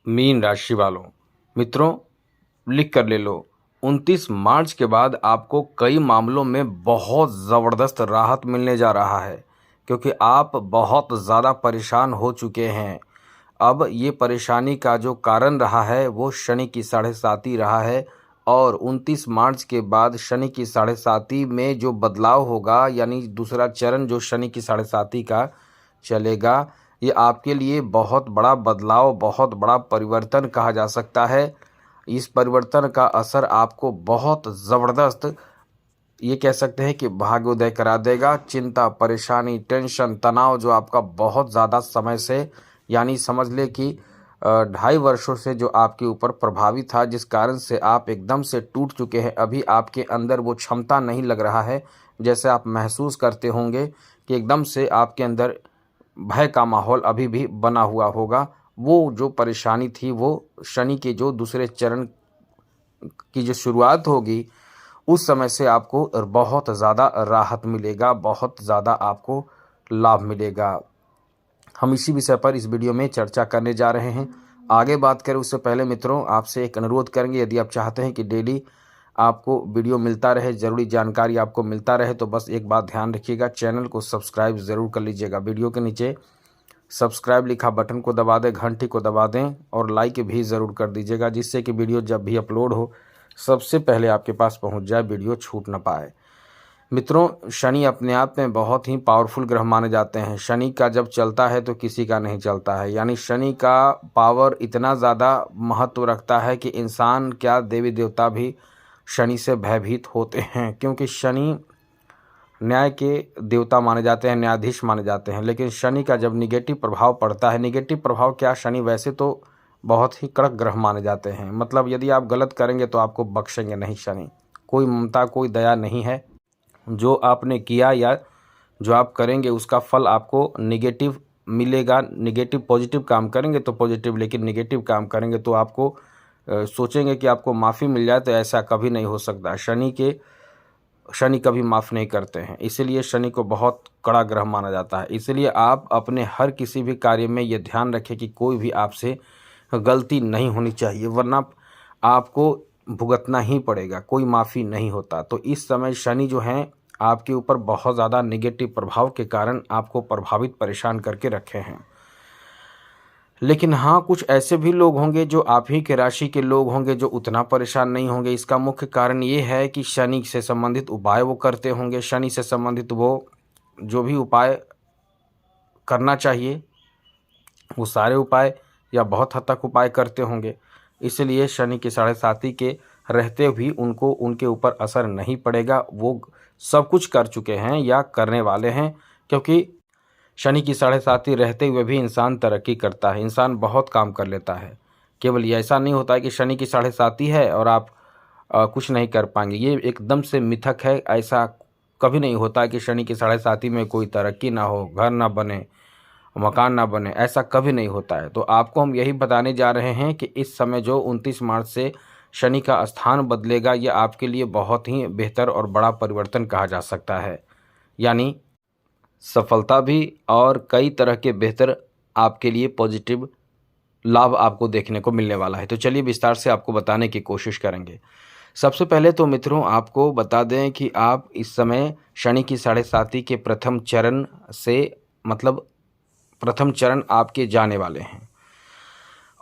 Mean राशि वालों, मित्रों लिख कर ले लो। 29 मार्च के बाद आपको कई मामलों में बहुत ज़बरदस्त राहत मिलने जा रहा है, क्योंकि आप बहुत ज़्यादा परेशान हो चुके हैं। अब ये परेशानी का जो कारण रहा है वो शनि की साढ़े साती रहा है, और 29 मार्च के बाद शनि की साढ़े साती में जो बदलाव होगा, यानी दूसरा चरण जो शनि की साढ़े साती का चलेगा, ये आपके लिए बहुत बड़ा बदलाव, बहुत बड़ा परिवर्तन कहा जा सकता है। इस परिवर्तन का असर आपको बहुत ज़बरदस्त, ये कह सकते हैं कि भाग्योदय करा देगा। चिंता, परेशानी, टेंशन, तनाव जो आपका बहुत ज़्यादा समय से, यानी समझ ले कि 2.5 वर्षों से जो आपके ऊपर प्रभावी था, जिस कारण से आप एकदम से टूट चुके हैं, अभी आपके अंदर वो क्षमता नहीं लग रहा है। जैसे आप महसूस करते होंगे कि एकदम से आपके अंदर भय का माहौल अभी भी बना हुआ होगा। वो जो परेशानी थी वो शनि के जो दूसरे चरण की जो शुरुआत होगी, उस समय से आपको बहुत ज़्यादा राहत मिलेगा, बहुत ज़्यादा आपको लाभ मिलेगा। हम इसी विषय पर इस वीडियो में चर्चा करने जा रहे हैं। आगे बात करें उससे पहले मित्रों, आपसे एक अनुरोध करेंगे, यदि आप चाहते हैं कि डेली आपको वीडियो मिलता रहे, ज़रूरी जानकारी आपको मिलता रहे, तो बस एक बात ध्यान रखिएगा, चैनल को सब्सक्राइब ज़रूर कर लीजिएगा। वीडियो के नीचे सब्सक्राइब लिखा बटन को दबा दें, घंटी को दबा दें और लाइक भी ज़रूर कर दीजिएगा, जिससे कि वीडियो जब भी अपलोड हो सबसे पहले आपके पास पहुंच जाए, वीडियो छूट ना पाए। मित्रों, शनि अपने आप में बहुत ही पावरफुल ग्रह माने जाते हैं। शनि का जब चलता है तो किसी का नहीं चलता है, यानी शनि का पावर इतना ज़्यादा महत्व रखता है कि इंसान क्या, देवी देवता भी शनि से भयभीत होते हैं, क्योंकि शनि न्याय के देवता माने जाते हैं, न्यायाधीश माने जाते हैं। लेकिन शनि का जब निगेटिव प्रभाव पड़ता है, निगेटिव प्रभाव क्या, शनि वैसे तो बहुत ही कड़क ग्रह माने जाते हैं, मतलब यदि आप गलत करेंगे तो आपको बख्शेंगे नहीं शनि। कोई ममता, कोई दया नहीं है। जो आपने किया या जो आप करेंगे उसका फल आपको निगेटिव मिलेगा। निगेटिव, पॉजिटिव काम करेंगे तो पॉजिटिव, लेकिन निगेटिव काम करेंगे तो आपको सोचेंगे कि आपको माफ़ी मिल जाए, तो ऐसा कभी नहीं हो सकता। शनि कभी माफ़ नहीं करते हैं, इसीलिए शनि को बहुत कड़ा ग्रह माना जाता है। इसलिए आप अपने हर किसी भी कार्य में ये ध्यान रखें कि कोई भी आपसे गलती नहीं होनी चाहिए, वरना आपको भुगतना ही पड़ेगा, कोई माफ़ी नहीं होता। तो इस समय शनि जो हैं आपके ऊपर बहुत ज़्यादा नेगेटिव प्रभाव के कारण आपको प्रभावित, परेशान करके रखे हैं। लेकिन हाँ, कुछ ऐसे भी लोग होंगे जो आप ही के राशि के लोग होंगे जो उतना परेशान नहीं होंगे। इसका मुख्य कारण ये है कि शनि से संबंधित उपाय वो करते होंगे। शनि से संबंधित वो जो भी उपाय करना चाहिए वो सारे उपाय या बहुत हद तक उपाय करते होंगे। इसलिए शनि की साढ़े साती के रहते भी उनको उनके ऊपर असर नहीं पड़ेगा। वो सब कुछ कर चुके हैं या करने वाले हैं, क्योंकि शनि की साढ़े साती रहते हुए भी इंसान तरक्की करता है, इंसान बहुत काम कर लेता है। केवल ये ऐसा नहीं होता है कि शनि की साढ़े साती है और आप कुछ नहीं कर पाएंगे, ये एकदम से मिथक है। ऐसा कभी नहीं होता कि शनि की साढ़े साती में कोई तरक्की ना हो, घर ना बने, मकान ना बने, ऐसा कभी नहीं होता है। तो आपको हम यही बताने जा रहे हैं कि इस समय जो 29 मार्च से शनि का स्थान बदलेगा, ये आपके लिए बहुत ही बेहतर और बड़ा परिवर्तन कहा जा सकता है, यानी सफलता भी और कई तरह के बेहतर आपके लिए पॉजिटिव लाभ आपको देखने को मिलने वाला है। तो चलिए विस्तार से आपको बताने की कोशिश करेंगे। सबसे पहले तो मित्रों आपको बता दें कि आप इस समय शनि की साढ़े साती के प्रथम चरण से, मतलब प्रथम चरण आपके जाने वाले हैं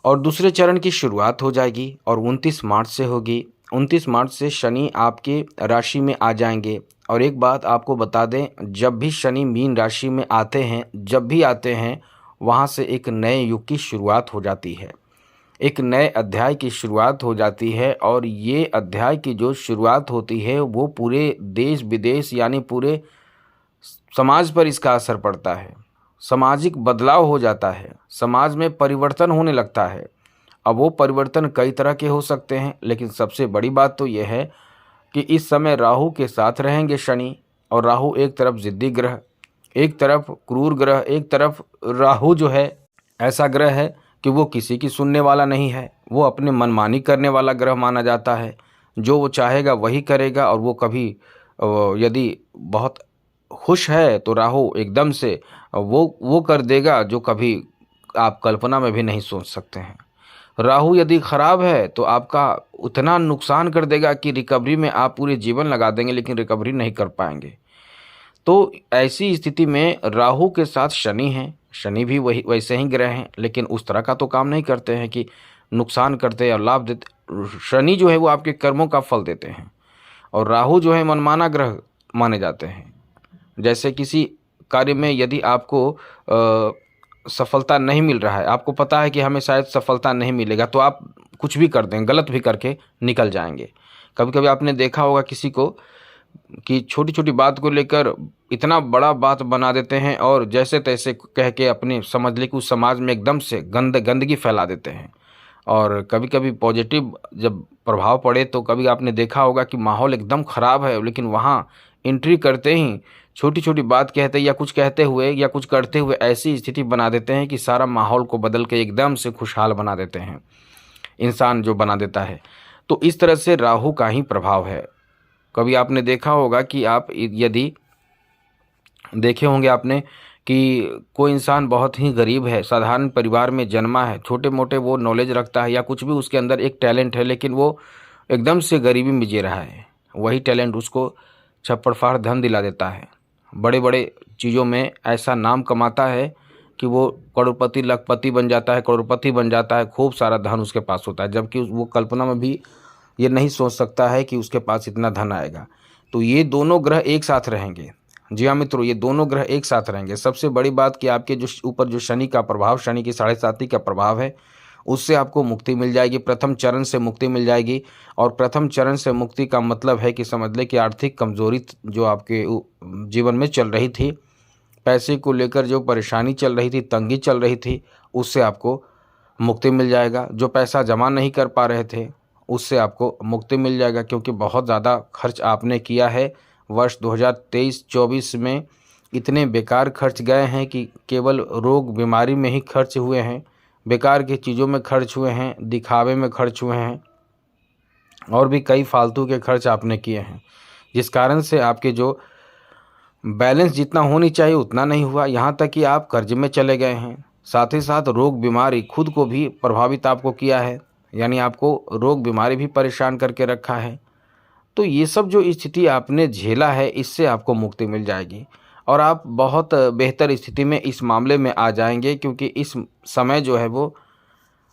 और दूसरे चरण की शुरुआत हो जाएगी और 29 मार्च से होगी। 29 मार्च से शनि आपके राशि में आ जाएंगे। और एक बात आपको बता दें, जब भी शनि मीन राशि में आते हैं, जब भी आते हैं, वहाँ से एक नए युग की शुरुआत हो जाती है, एक नए अध्याय की शुरुआत हो जाती है। और ये अध्याय की जो शुरुआत होती है वो पूरे देश विदेश, यानी पूरे समाज पर इसका असर पड़ता है। सामाजिक बदलाव हो जाता है, समाज में परिवर्तन होने लगता है। अब वो परिवर्तन कई तरह के हो सकते हैं, लेकिन सबसे बड़ी बात तो यह है कि इस समय राहु के साथ रहेंगे शनि, और राहु एक तरफ ज़िद्दी ग्रह, एक तरफ क्रूर ग्रह, एक तरफ राहु जो है ऐसा ग्रह है कि वो किसी की सुनने वाला नहीं है, वो अपने मनमानी करने वाला ग्रह माना जाता है। जो वो चाहेगा वही करेगा, और वो कभी यदि बहुत खुश है तो राहु एकदम से वो कर देगा जो कभी आप कल्पना में भी नहीं सोच सकते हैं। राहु यदि खराब है तो आपका उतना नुकसान कर देगा कि रिकवरी में आप पूरे जीवन लगा देंगे लेकिन रिकवरी नहीं कर पाएंगे। तो ऐसी स्थिति में राहु के साथ शनि है, शनि भी वही वैसे ही ग्रह हैं लेकिन उस तरह का तो काम नहीं करते हैं कि नुकसान करते या लाभ देते। शनि जो है वो आपके कर्मों का फल देते हैं और राहु जो है मनमाना ग्रह माने जाते हैं। जैसे किसी कार्य में यदि आपको सफलता नहीं मिल रहा है, आपको पता है कि हमें शायद सफलता नहीं मिलेगा, तो आप कुछ भी कर दें, गलत भी करके निकल जाएंगे। कभी कभी आपने देखा होगा किसी को कि छोटी छोटी बात को लेकर इतना बड़ा बात बना देते हैं और जैसे तैसे कह के अपने समझ ले कि उस समाज में एकदम से गंदगी फैला देते हैं। और कभी कभी पॉजिटिव जब प्रभाव पड़े तो कभी आपने देखा होगा कि माहौल एकदम ख़राब है लेकिन वहाँ एंट्री करते ही छोटी छोटी बात कहते या कुछ कहते हुए या कुछ करते हुए ऐसी स्थिति बना देते हैं कि सारा माहौल को बदल के एकदम से खुशहाल बना देते हैं, इंसान जो बना देता है। तो इस तरह से राहु का ही प्रभाव है। कभी आपने देखा होगा कि आप यदि देखे होंगे आपने कि कोई इंसान बहुत ही गरीब है, साधारण परिवार में जन्मा है, छोटे मोटे वो नॉलेज रखता है या कुछ भी उसके अंदर एक टैलेंट है लेकिन वो एकदम से गरीबी में जी रहा है, वही टैलेंट उसको छप्पड़ फाड़ धन दिला देता है। बड़े बड़े चीज़ों में ऐसा नाम कमाता है कि वो करोड़पति लखपति बन जाता है, करोड़पति बन जाता है, खूब सारा धन उसके पास होता है, जबकि वो कल्पना में भी ये नहीं सोच सकता है कि उसके पास इतना धन आएगा। तो ये दोनों ग्रह एक साथ रहेंगे। जी हाँ मित्रों, ये दोनों ग्रह एक साथ रहेंगे। सबसे बड़ी बात कि आपके जो ऊपर जो शनि का प्रभाव, शनि की 7.5 का प्रभाव है, उससे आपको मुक्ति मिल जाएगी, प्रथम चरण से मुक्ति मिल जाएगी। और प्रथम चरण से मुक्ति का मतलब है कि समझ लें कि आर्थिक कमजोरी जो आपके जीवन में चल रही थी, पैसे को लेकर जो परेशानी चल रही थी, तंगी चल रही थी, उससे आपको मुक्ति मिल जाएगा। जो पैसा जमा नहीं कर पा रहे थे उससे आपको मुक्ति मिल जाएगा, क्योंकि बहुत ज़्यादा खर्च आपने किया है वर्ष 2023-24 में। इतने बेकार खर्च गए हैं कि केवल रोग बीमारी में ही खर्च हुए हैं, बेकार की चीज़ों में खर्च हुए हैं, दिखावे में खर्च हुए हैं और भी कई फालतू के खर्च आपने किए हैं, जिस कारण से आपके जो बैलेंस जितना होनी चाहिए उतना नहीं हुआ, यहाँ तक कि आप कर्ज में चले गए हैं। साथ ही साथ रोग बीमारी खुद को भी प्रभावित आपको किया है, यानी आपको रोग बीमारी भी परेशान करके रखा है। तो ये सब जो स्थिति आपने झेला है, इससे आपको मुक्ति मिल जाएगी और आप बहुत बेहतर स्थिति में इस मामले में आ जाएंगे, क्योंकि इस समय जो है वो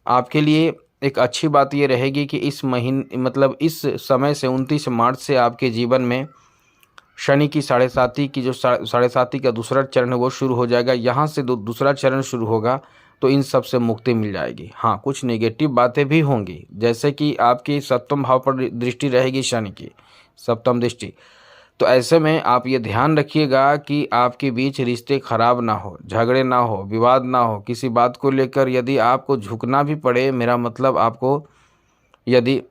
आपके लिए एक अच्छी बात ये रहेगी कि इस महीने मतलब इस समय से 29 मार्च से आपके जीवन में शनि की 7.5 की जो 7.5 का दूसरा चरण है वो शुरू हो जाएगा। यहाँ से दूसरा चरण शुरू होगा तो इन सब से मुक्ति मिल जाएगी। हाँ, कुछ नेगेटिव बातें भी होंगी, जैसे कि आपकी सप्तम भाव पर दृष्टि रहेगी, शनि की सप्तम दृष्टि। तो ऐसे में आप ये ध्यान रखिएगा कि आपके बीच रिश्ते खराब ना हो, झगड़े ना हो, विवाद ना हो। किसी बात को लेकर यदि आपको झुकना भी पड़े, मेरा मतलब आपको यदि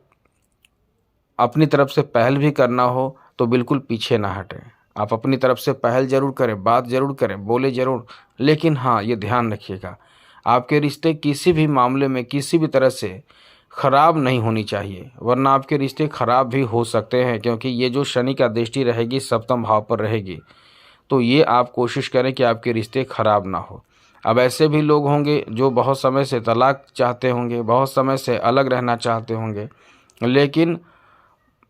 अपनी तरफ से पहल भी करना हो तो बिल्कुल पीछे ना हटें। आप अपनी तरफ से पहल ज़रूर करें, बात ज़रूर करें, बोले ज़रूर, लेकिन हाँ ये ध्यान रखिएगा आपके रिश्ते किसी भी मामले में किसी भी तरह से ख़राब नहीं होनी चाहिए, वरना आपके रिश्ते ख़राब भी हो सकते हैं। क्योंकि ये जो शनि का दृष्टि रहेगी सप्तम भाव पर रहेगी, तो ये आप कोशिश करें कि आपके रिश्ते ख़राब ना हो। अब ऐसे भी लोग होंगे जो बहुत समय से तलाक चाहते होंगे, बहुत समय से अलग रहना चाहते होंगे, लेकिन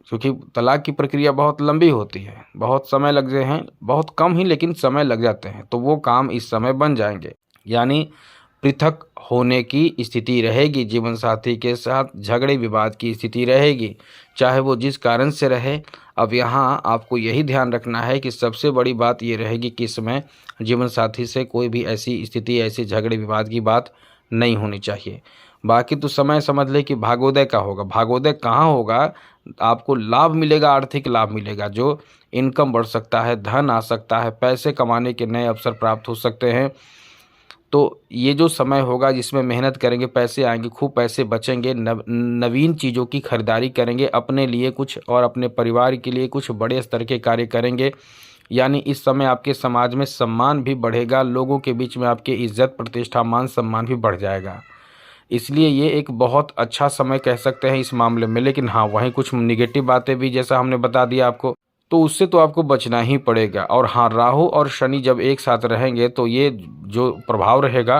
क्योंकि तलाक की प्रक्रिया बहुत लंबी होती है, बहुत समय लग गए हैं, बहुत कम ही लेकिन समय लग जाते हैं, तो वो काम इस समय बन जाएंगे। यानी पृथक होने की स्थिति रहेगी, जीवन साथी के साथ झगड़े विवाद की स्थिति रहेगी, चाहे वो जिस कारण से रहे। अब यहाँ आपको यही ध्यान रखना है कि सबसे बड़ी बात ये रहेगी कि इसमें जीवन साथी से कोई भी ऐसी स्थिति, ऐसे झगड़े विवाद की बात नहीं होनी चाहिए। बाकी तो समय समझ ले कि भाग्योदय का होगा। भाग्योदय कहाँ होगा? आपको लाभ मिलेगा, आर्थिक लाभ मिलेगा, जो इनकम बढ़ सकता है, धन आ सकता है, पैसे कमाने के नए अवसर प्राप्त हो सकते हैं। तो ये जो समय होगा जिसमें मेहनत करेंगे, पैसे आएंगे, खूब पैसे बचेंगे, नवीन चीज़ों की खरीदारी करेंगे, अपने लिए कुछ और अपने परिवार के लिए कुछ बड़े स्तर के कार्य करेंगे। यानी इस समय आपके समाज में सम्मान भी बढ़ेगा, लोगों के बीच में आपकी इज्जत प्रतिष्ठा मान सम्मान भी बढ़ जाएगा। इसलिए ये एक बहुत अच्छा समय कह सकते हैं इस मामले में। लेकिन हाँ, वहीं कुछ निगेटिव बातें भी जैसा हमने बता दिया आपको, तो उससे तो आपको बचना ही पड़ेगा। और हाँ, राहु और शनि जब एक साथ रहेंगे तो ये जो प्रभाव रहेगा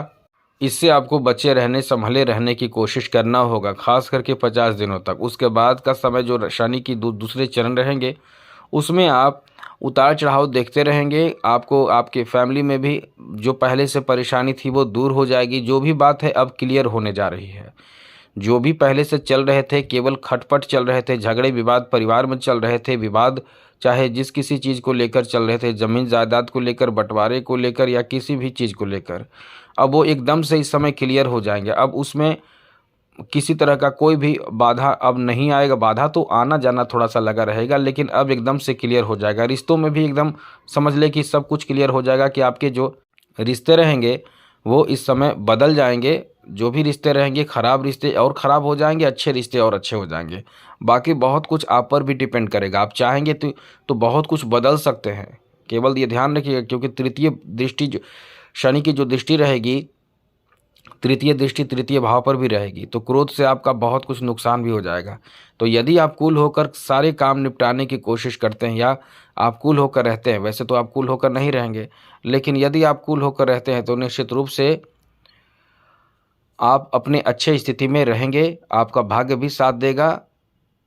इससे आपको बचे रहने, संभले रहने की कोशिश करना होगा, खास करके 50 दिनों तक। उसके बाद का समय जो शनि की दूसरे चरण रहेंगे, उसमें आप उतार चढ़ाव देखते रहेंगे। आपको आपके फैमिली में भी जो पहले से परेशानी थी वो दूर हो जाएगी। जो भी बात है अब क्लियर होने जा रही है। जो भी पहले से चल रहे थे, केवल खटपट चल रहे थे, झगड़े विवाद परिवार में चल रहे थे, विवाद चाहे जिस किसी चीज़ को लेकर चल रहे थे, ज़मीन जायदाद को लेकर, बंटवारे को लेकर या किसी भी चीज़ को लेकर, अब वो एकदम से इस समय क्लियर हो जाएंगे। अब उसमें किसी तरह का कोई भी बाधा अब नहीं आएगा। बाधा तो आना जाना थोड़ा सा लगा रहेगा, लेकिन अब एकदम से क्लियर हो जाएगा। रिश्तों में भी एकदम समझ ले कि सब कुछ क्लियर हो जाएगा कि आपके जो रिश्ते रहेंगे वो इस समय बदल जाएंगे। जो भी रिश्ते रहेंगे, खराब रिश्ते और ख़राब हो जाएंगे, अच्छे रिश्ते और अच्छे हो जाएंगे। बाकी बहुत कुछ आप पर भी डिपेंड करेगा। आप चाहेंगे तो बहुत कुछ बदल सकते हैं। केवल ये ध्यान रखिएगा, क्योंकि तृतीय दृष्टि जो शनि की जो दृष्टि रहेगी, तृतीय दृष्टि तृतीय भाव पर भी रहेगी, तो क्रोध से आपका बहुत कुछ नुकसान भी हो जाएगा। तो यदि आप कूल होकर सारे काम निपटाने की कोशिश करते हैं या आप कूल होकर रहते हैं, वैसे तो आप कूल होकर नहीं रहेंगे, लेकिन यदि आप कूल होकर रहते हैं तो निश्चित रूप से आप अपने अच्छे स्थिति में रहेंगे। आपका भाग्य भी साथ देगा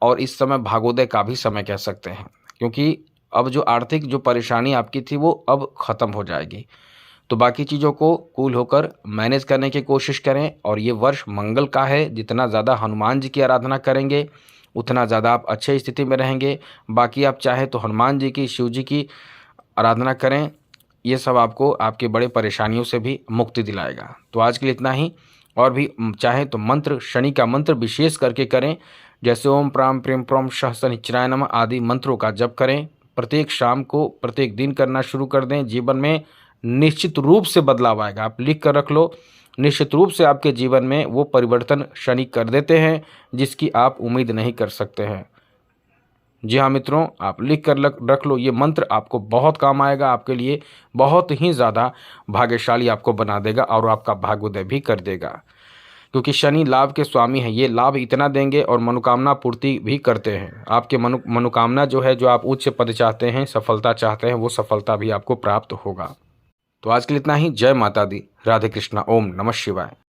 और इस समय भागोदय का भी समय कह सकते हैं, क्योंकि अब जो आर्थिक जो परेशानी आपकी थी वो अब ख़त्म हो जाएगी। तो बाकी चीज़ों को कूल होकर मैनेज करने की कोशिश करें। और ये वर्ष मंगल का है, जितना ज़्यादा हनुमान जी की आराधना करेंगे उतना ज़्यादा आप अच्छे स्थिति में रहेंगे। बाकी आप चाहें तो हनुमान जी की, शिव जी की आराधना करें। ये सब आपको आपके बड़े परेशानियों से भी मुक्ति दिलाएगा। तो आज के लिए इतना ही। और भी चाहें तो मंत्र, शनि का मंत्र विशेष करके करें, जैसे ओम प्राम प्रेम प्रोम शः शनिश्चराय नमः आदि मंत्रों का जप करें। प्रत्येक शाम को, प्रत्येक दिन करना शुरू कर दें। जीवन में निश्चित रूप से बदलाव आएगा। आप लिख कर रख लो, निश्चित रूप से आपके जीवन में वो परिवर्तन शनि कर देते हैं जिसकी आप उम्मीद नहीं कर सकते हैं। जी हाँ मित्रों, आप लिख कर रख लो, ये मंत्र आपको बहुत काम आएगा। आपके लिए बहुत ही ज़्यादा भाग्यशाली आपको बना देगा और आपका भाग्योदय भी कर देगा, क्योंकि शनि लाभ के स्वामी हैं। ये लाभ इतना देंगे और मनोकामना पूर्ति भी करते हैं। आपके मनोकामना जो है, जो आप उच्च पद चाहते हैं, सफलता चाहते हैं, वो सफलता भी आपको प्राप्त होगा। तो आज के लिए इतना ही। जय माता दी, राधे कृष्णा, ओम नमः शिवाय।